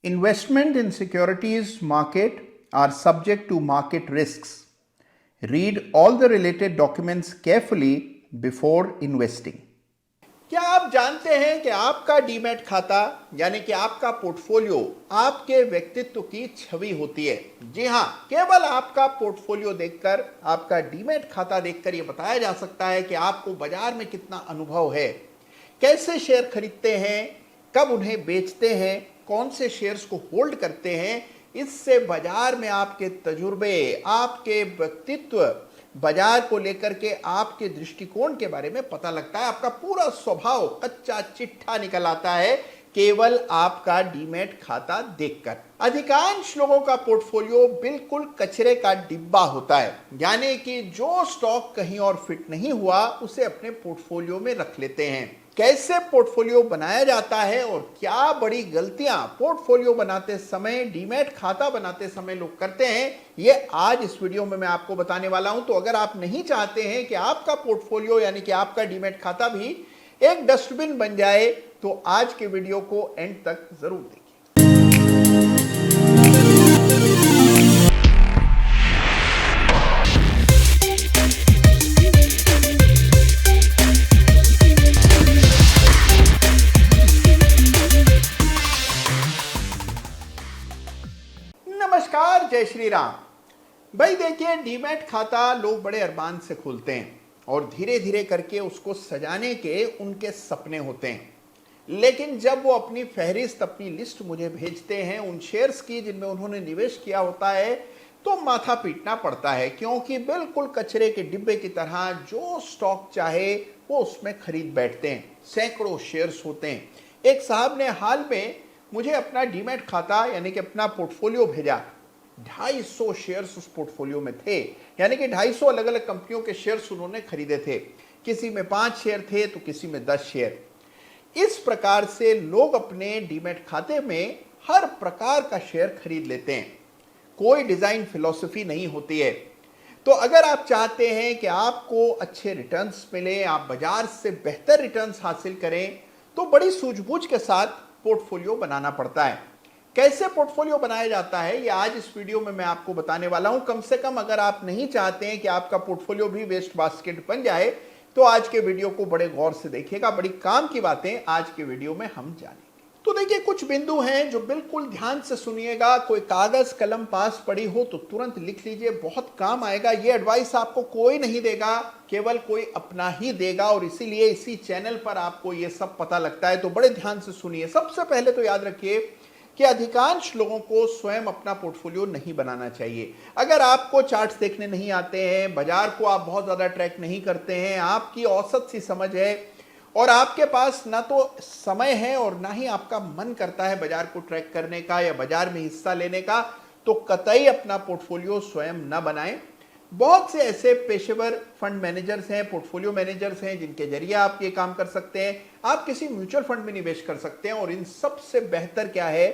Investment in securities market are subject to market risks. Read all the related documents carefully before investing. क्या आप जानते हैं कि आपका डीमैट खाता यानी कि आपका पोर्टफोलियो आपके व्यक्तित्व की छवि होती है। जी हां, केवल आपका पोर्टफोलियो देखकर, आपका डीमैट खाता देखकर यह बताया जा सकता है कि आपको बाजार में कितना अनुभव है, कैसे शेयर खरीदते हैं, कब उन्हें बेचते हैं, कौन से शेयर्स को होल्ड करते हैं। इससे बाजार में आपके तजुर्बे, आपके व्यक्तित्व, बाजार को लेकर के आपके दृष्टिकोण के बारे में पता लगता है। आपका पूरा स्वभाव कच्चा चिट्ठा निकल आता है केवल आपका डीमैट खाता देखकर। अधिकांश लोगों का पोर्टफोलियो बिल्कुल कचरे का डिब्बा होता है, यानी कि जो स्टॉक कहीं और फिट नहीं हुआ उसे अपने पोर्टफोलियो में रख लेते हैं। कैसे पोर्टफोलियो बनाया जाता है और क्या बड़ी गलतियां पोर्टफोलियो बनाते समय, डीमैट खाता बनाते समय लोग करते हैं, ये आज इस वीडियो में मैं आपको बताने वाला हूं। तो अगर आप नहीं चाहते हैं कि आपका पोर्टफोलियो यानी कि आपका डीमैट खाता भी एक डस्टबिन बन जाए, तो आज के वीडियो को एंड तक जरूर देखिए। नमस्कार, जय श्री राम। भाई देखिए, डीमैट खाता लोग बड़े अरमान से खोलते हैं और धीरे धीरे करके उसको सजाने के उनके सपने होते हैं। लेकिन जब वो अपनी फहरिस्त, अपनी लिस्ट मुझे भेजते हैं उन शेयर्स की जिनमें उन्होंने निवेश किया होता है, तो माथा पीटना पड़ता है, क्योंकि बिल्कुल कचरे के डिब्बे की तरह जो स्टॉक चाहे वो उसमें खरीद बैठते हैं। सैकड़ों शेयर्स होते हैं। एक साहब ने हाल में मुझे अपना डीमैट खाता यानी कि अपना पोर्टफोलियो भेजा। 250 शेयर्स उस पोर्टफोलियो में थे, यानी कि 250 अलग अलग कंपनियों के शेयर्स उन्होंने खरीदे थे। किसी में 5 शेयर थे तो किसी में 10 शेयर। इस प्रकार से लोग अपने डीमैट खाते में हर प्रकार का शेयर खरीद लेते हैं। कोई डिजाइन फिलॉसफी नहीं होती है। तो अगर आप चाहते हैं कि आपको अच्छे रिटर्न्स मिले, आप बाजार से बेहतर रिटर्न्स हासिल करें, तो बड़ी सूझबूझ के साथ पोर्टफोलियो बनाना पड़ता है। कैसे पोर्टफोलियो बनाया जाता है ये आज इस वीडियो में मैं आपको बताने वाला हूं। कम से कम अगर आप नहीं चाहते हैं कि आपका पोर्टफोलियो भी वेस्ट बास्केट बन जाए, तो आज के वीडियो को बड़े गौर से देखिएगा। बड़ी काम की बातें आज के वीडियो में हम जानेंगे। तो देखिए, कुछ बिंदु हैं जो बिल्कुल ध्यान से सुनिएगा। कोई कागज कलम पास पड़ी हो तो तुरंत लिख लीजिए, बहुत काम आएगा। ये एडवाइस आपको कोई नहीं देगा, केवल कोई अपना ही देगा, और इसीलिए इसी चैनल पर आपको ये सब पता लगता है। तो बड़े ध्यान से सुनिए। सबसे पहले तो याद रखिए कि अधिकांश लोगों को स्वयं अपना पोर्टफोलियो नहीं बनाना चाहिए। अगर आपको चार्ट्स देखने नहीं आते हैं, बाजार को आप बहुत ज्यादा ट्रैक नहीं करते हैं, आपकी औसत सी समझ है और आपके पास ना तो समय है और ना ही आपका मन करता है बाजार को ट्रैक करने का या बाजार में हिस्सा लेने का, तो कतई अपना पोर्टफोलियो स्वयं न बनाएं। बहुत से ऐसे पेशेवर फंड मैनेजर्स हैं, पोर्टफोलियो मैनेजर्स हैं, जिनके जरिए आप ये काम कर सकते हैं। आप किसी म्यूचुअल फंड में निवेश कर सकते हैं, और इन सबसे बेहतर क्या है,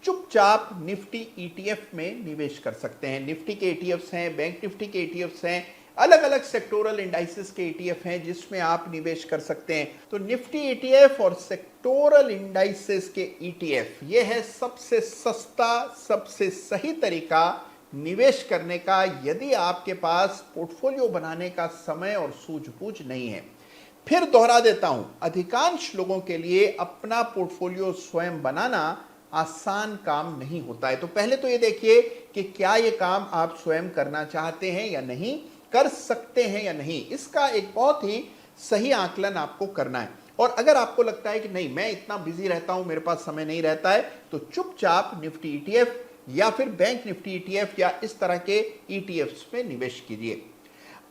चुपचाप निफ्टी ईटीएफ में निवेश कर सकते हैं। निफ्टी के ईटीएफ्स हैं, बैंक निफ्टी के ईटीएफ्स हैं, अलग अलग सेक्टोरल इंडाइसेस के ईटीएफ हैं जिसमें आप निवेश कर सकते हैं। तो निफ्टी ईटीएफ और सेक्टोरल इंडाइसेस के ईटीएफ, ये है सबसे सस्ता, सबसे सही तरीका निवेश करने का, यदि आपके पास पोर्टफोलियो बनाने का समय और सूझबूझ नहीं है। फिर दोहरा देता हूं, अधिकांश लोगों के लिए अपना पोर्टफोलियो स्वयं बनाना आसान काम नहीं होता है। तो पहले तो ये देखिए कि क्या ये काम आप स्वयं करना चाहते हैं या नहीं, कर सकते हैं या नहीं। इसका एक बहुत ही सही आकलन आपको करना है। और अगर आपको लगता है कि नहीं, मैं इतना बिजी रहता हूं, मेरे पास समय नहीं रहता है, तो चुपचाप निफ्टी ईटीएफ या फिर बैंक निफ्टी ईटीएफ या इस तरह के ईटीएफ्स में निवेश कीजिए।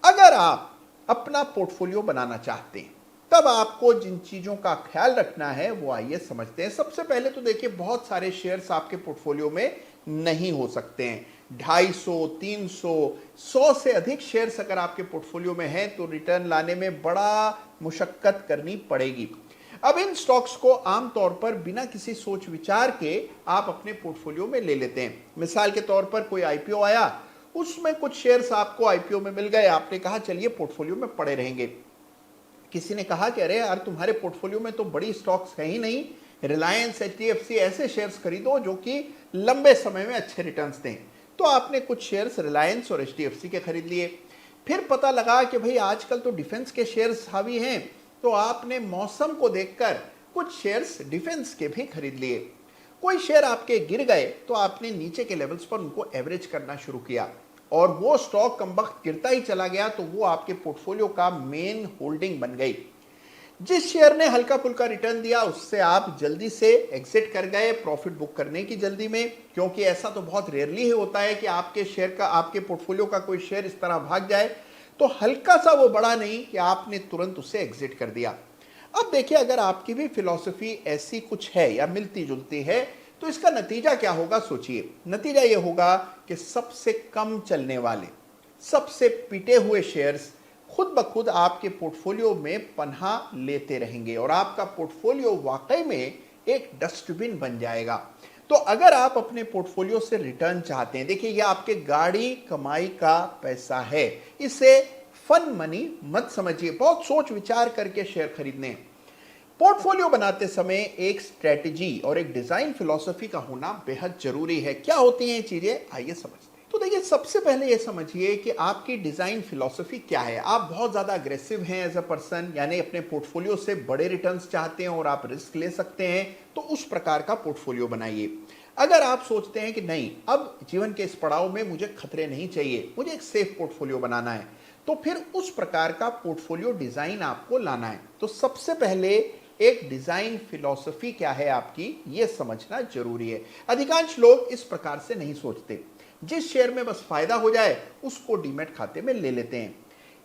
अगर आप अपना पोर्टफोलियो बनाना चाहते हैं, तब आपको जिन चीजों का ख्याल रखना है वो आइए समझते हैं। सबसे पहले तो देखिए, बहुत सारे शेयर्स आपके पोर्टफोलियो में नहीं हो सकते हैं। 250, 300, 100 से अधिक शेयर्स अगर आपके पोर्टफोलियो में हैं, तो रिटर्न लाने में बड़ा मुशक्कत करनी पड़ेगी। अब इन स्टॉक्स को आमतौर पर बिना किसी सोच विचार के आप अपने पोर्टफोलियो में ले लेते हैं। मिसाल के तौर पर कोई आईपीओ आया, उसमें कुछ शेयर्स आपको आईपीओ में मिल गए, आपने कहा चलिए पोर्टफोलियो में पड़े रहेंगे। किसी ने कहा कि अरे यार, तुम्हारे पोर्टफोलियो में तो बड़ी स्टॉक्स है ही नहीं, रिलायंस, एचडीएफसी ऐसे शेयर्स खरीदो जो कि लंबे समय में अच्छे रिटर्न्स दें। तो आपने कुछ शेयर्स रिलायंस और एचडीएफसी के खरीद लिए। फिर पता लगा कि भाई आजकल तो डिफेंस के शेयर्स हावी हैं, तो आपने मौसम को देखकर कुछ शेयर्स डिफेंस के भी खरीद लिए। कोई शेयर आपके गिर गए तो आपने नीचे के लेवल्स पर उनको एवरेज करना शुरू किया, और वो स्टॉक कमबख्त गिरता ही चला गया तो वो आपके पोर्टफोलियो का मेन होल्डिंग बन गई। जिस शेयर ने हल्का फुल्का रिटर्न दिया उससे आप जल्दी से एग्जिट कर गए, प्रॉफिट बुक करने की जल्दी में, क्योंकि ऐसा तो बहुत रेयरली ही होता है कि आपके शेयर का, आपके पोर्टफोलियो का कोई शेयर इस तरह भाग जाए। तो हल्का सा वो बड़ा नहीं कि आपने तुरंत उसे एग्जिट कर दिया। अब देखिए, अगर आपकी भी फिलॉसफी ऐसी कुछ है या मिलती जुलती है तो इसका नतीजा क्या होगा, सोचिए। नतीजा ये होगा कि सबसे कम चलने वाले, सबसे पिटे हुए शेयर्स खुद ब खुद आपके पोर्टफोलियो में पनाह लेते रहेंगे और आपका पोर्टफोलियो वाकई में एक डस्टबिन बन जाएगा। तो अगर आप अपने पोर्टफोलियो से रिटर्न चाहते हैं, देखिए, यह आपके गाड़ी कमाई का पैसा है, इसे फन मनी मत समझिए। बहुत सोच विचार करके शेयर खरीदने। पोर्टफोलियो बनाते समय एक स्ट्रेटजी और एक डिजाइन फिलॉसफी का होना बेहद जरूरी है। क्या होती हैं ये चीजें, आइए समझते हैं। तो देखिए, सबसे पहले ये समझिए कि आपकी डिजाइन फिलॉसफी क्या है। आप बहुत ज्यादा अग्रेसिव हैं एज अ पर्सन, यानी अपने पोर्टफोलियो से बड़े रिटर्न्स चाहते हैं और आप रिस्क ले सकते हैं, तो उस प्रकार का पोर्टफोलियो बनाइए। अगर आप सोचते हैं कि नहीं, अब जीवन के इस पड़ाव में मुझे खतरे नहीं चाहिए, मुझे एक सेफ पोर्टफोलियो बनाना है, तो फिर उस प्रकार का पोर्टफोलियो डिजाइन आपको लाना है। तो सबसे पहले एक डिजाइन फिलॉसफी क्या है आपकी, यह समझना जरूरी है। अधिकांश लोग इस प्रकार से नहीं सोचते। जिस शेयर में बस फायदा हो जाए उसको डीमैट खाते में ले लेते हैं।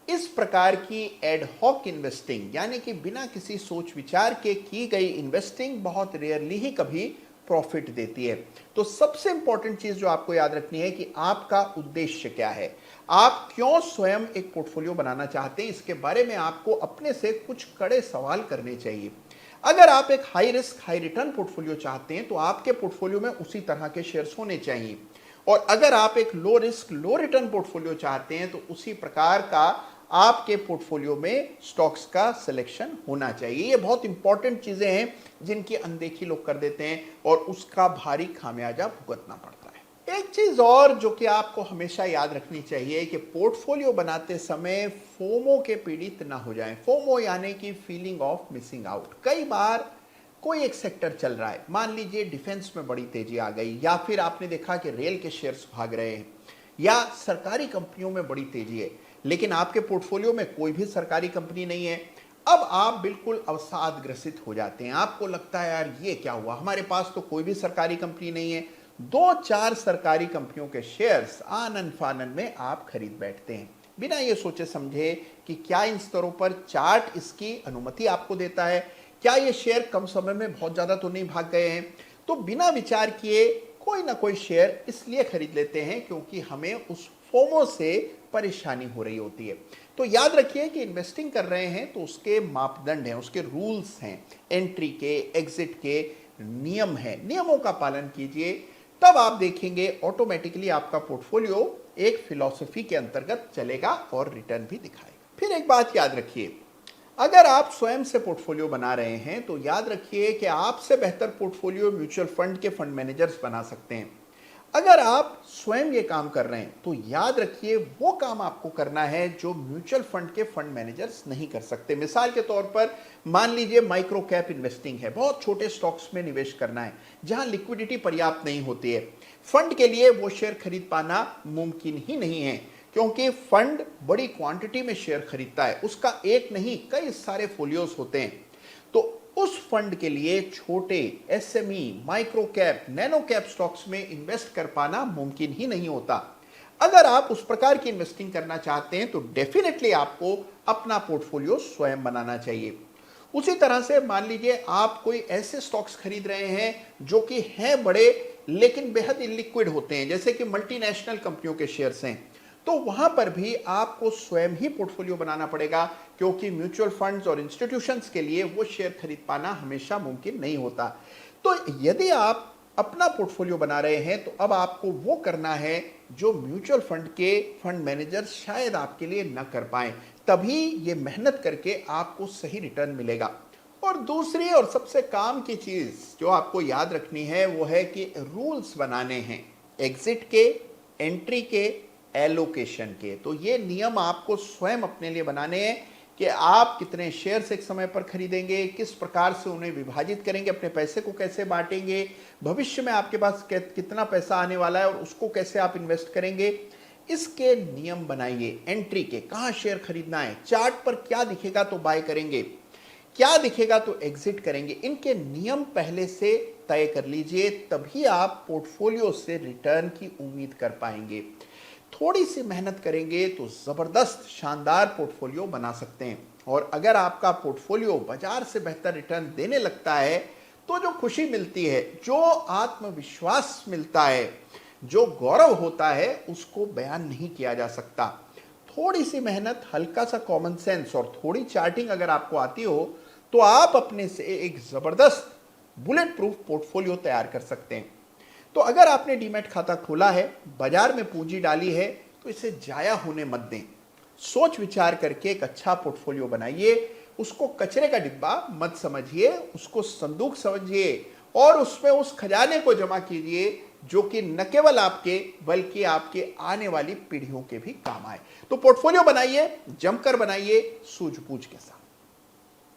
इस प्रकार की एड हॉक इन्वेस्टिंग, यानी कि बिना किसी सोच विचार के की गई इन्वेस्टिंग बहुत रेयरली ही कभी प्रॉफिट देती है। तो सबसे इंपॉर्टेंट चीज जो आपको याद रखनी है कि आपका उद्देश्य क्या है, आप क्यों स्वयं एक पोर्टफोलियो बनाना चाहते हैं, इसके बारे में आपको अपने से कुछ कड़े सवाल करने चाहिए। अगर आप एक high risk high return portfolio चाहते हैं तो आपके पोर्टफोलियो में उसी तरह के शेयर्स होने चाहिए, और अगर आप एक लो रिस्क लो रिटर्न पोर्टफोलियो चाहते हैं तो उसी प्रकार का आपके पोर्टफोलियो में स्टॉक्स का सिलेक्शन होना चाहिए। ये बहुत इंपॉर्टेंट चीजें हैं जिनकी अनदेखी लोग कर देते हैं और उसका भारी खामियाजा भुगतना पड़ता है। एक चीज और जो कि आपको हमेशा याद रखनी चाहिए कि पोर्टफोलियो बनाते समय फोमो के पीड़ित ना हो जाएं। फोमो यानी कि फीलिंग ऑफ मिसिंग आउट। कई बार कोई एक सेक्टर चल रहा है, मान लीजिए डिफेंस में बड़ी तेजी आ गई, या फिर आपने देखा कि रेल के शेयर्स भाग रहे हैं, या सरकारी कंपनियों में बड़ी तेजी है, लेकिन आपके पोर्टफोलियो में कोई भी सरकारी कंपनी नहीं है। अब आप बिल्कुल अवसादग्रसित हो जाते हैं। आपको लगता है यार ये क्या हुआ, हमारे पास तो कोई भी सरकारी कंपनी नहीं है। 2-4 सरकारी कंपनियों के शेयर्स आनन फानन में आप खरीद बैठते हैं, बिना ये सोचे समझे कि क्या इन स्तरों पर चार्ट इसकी अनुमति आपको देता है, क्या ये शेयर कम समय में बहुत ज्यादा तो नहीं भाग गए हैं। तो बिना विचार किए कोई ना कोई शेयर इसलिए खरीद लेते हैं क्योंकि हमें उस फोमो से परेशानी हो रही होती है। तो याद रखिए कि इन्वेस्टिंग कर रहे हैं तो उसके मापदंड हैं, उसके रूल्स हैं, एंट्री के, एग्जिट के नियम हैं, नियमों का पालन कीजिए। तब आप देखेंगे ऑटोमेटिकली आपका पोर्टफोलियो एक फिलॉसफी के अंतर्गत चलेगा और रिटर्न भी दिखाएगा। फिर एक बात याद रखिए, अगर आप स्वयं से पोर्टफोलियो बना रहे हैं तो याद रखिए कि आपसे बेहतर पोर्टफोलियो म्यूचुअल फंड के फंड मैनेजर्स बना सकते हैं। अगर आप स्वयं ये काम कर रहे हैं तो याद रखिए वो काम आपको करना है जो म्यूचुअल फंड के फंड मैनेजर्स नहीं कर सकते। मिसाल के तौर पर मान लीजिए माइक्रो कैप इन्वेस्टिंग है, बहुत छोटे स्टॉक्स में निवेश करना है जहां लिक्विडिटी पर्याप्त नहीं होती है। फंड के लिए वो शेयर खरीद पाना मुमकिन ही नहीं है, क्योंकि फंड बड़ी क्वांटिटी में शेयर खरीदता है, उसका एक नहीं कई सारे फोलियोज होते हैं। तो उस फंड के लिए छोटे SME, micro cap, nano cap stocks में इन्वेस्ट कर पाना मुमकिन ही नहीं होता। अगर आप उस प्रकार की इन्वेस्टिंग करना चाहते हैं तो डेफिनेटली आपको अपना पोर्टफोलियो स्वयं बनाना चाहिए। उसी तरह से मान लीजिए आप कोई ऐसे स्टॉक्स खरीद रहे हैं जो कि हैं बड़े लेकिन बेहद इलिक्विड होते हैं, जैसे कि मल्टीनेशनल कंपनियों के शेयर्स हैं, तो वहां पर भी आपको स्वयं ही पोर्टफोलियो बनाना पड़ेगा, क्योंकि म्यूचुअल फंड्स और इंस्टीट्यूशंस के लिए वो शेयर खरीद पाना हमेशा मुमकिन नहीं होता। तो यदि आप अपना पोर्टफोलियो बना रहे हैं तो अब आपको वो करना है जो म्यूचुअल फंड के फंड मैनेजर शायद आपके लिए न कर पाए, तभी ये मेहनत करके आपको सही रिटर्न मिलेगा। और दूसरी और सबसे काम की चीज जो आपको याद रखनी है वो है कि रूल्स बनाने हैं एग्जिट के, एंट्री के, एलोकेशन के। तो ये नियम आपको स्वयं अपने लिए बनाने हैं कि आप कितने शेयर्स एक समय पर खरीदेंगे, किस प्रकार से उन्हें विभाजित करेंगे, अपने पैसे को कैसे बांटेंगे, भविष्य में आपके पास कितना पैसा आने वाला है और उसको कैसे आप इन्वेस्ट करेंगे, इसके नियम बनाइए। एंट्री के, कहां शेयर खरीदना है, चार्ट पर क्या दिखेगा तो बाय करेंगे, क्या दिखेगा तो एग्जिट करेंगे, इनके नियम पहले से तय कर लीजिए, तभी आप पोर्टफोलियो से रिटर्न की उम्मीद कर पाएंगे। थोड़ी सी मेहनत करेंगे तो जबरदस्त शानदार पोर्टफोलियो बना सकते हैं। और अगर आपका पोर्टफोलियो बाजार से बेहतर रिटर्न देने लगता है तो जो खुशी मिलती है, जो आत्मविश्वास मिलता है, जो गौरव होता है, उसको बयान नहीं किया जा सकता। थोड़ी सी मेहनत, हल्का सा कॉमन सेंस और थोड़ी चार्टिंग अगर आपको आती हो तो आप अपने से एक जबरदस्त बुलेट प्रूफ पोर्टफोलियो तैयार कर सकते हैं। तो अगर आपने डीमैट खाता खोला है, बाजार में पूंजी डाली है, तो इसे जाया होने मत दें। सोच विचार करके एक अच्छा पोर्टफोलियो बनाइए। उसको कचरे का डिब्बा मत समझिए, उसको संदूक समझिए और उसमें उस खजाने को जमा कीजिए जो कि न केवल आपके बल्कि आपके आने वाली पीढ़ियों के भी काम आए। तो पोर्टफोलियो बनाइए, जमकर बनाइए, सूझबूझ के साथ।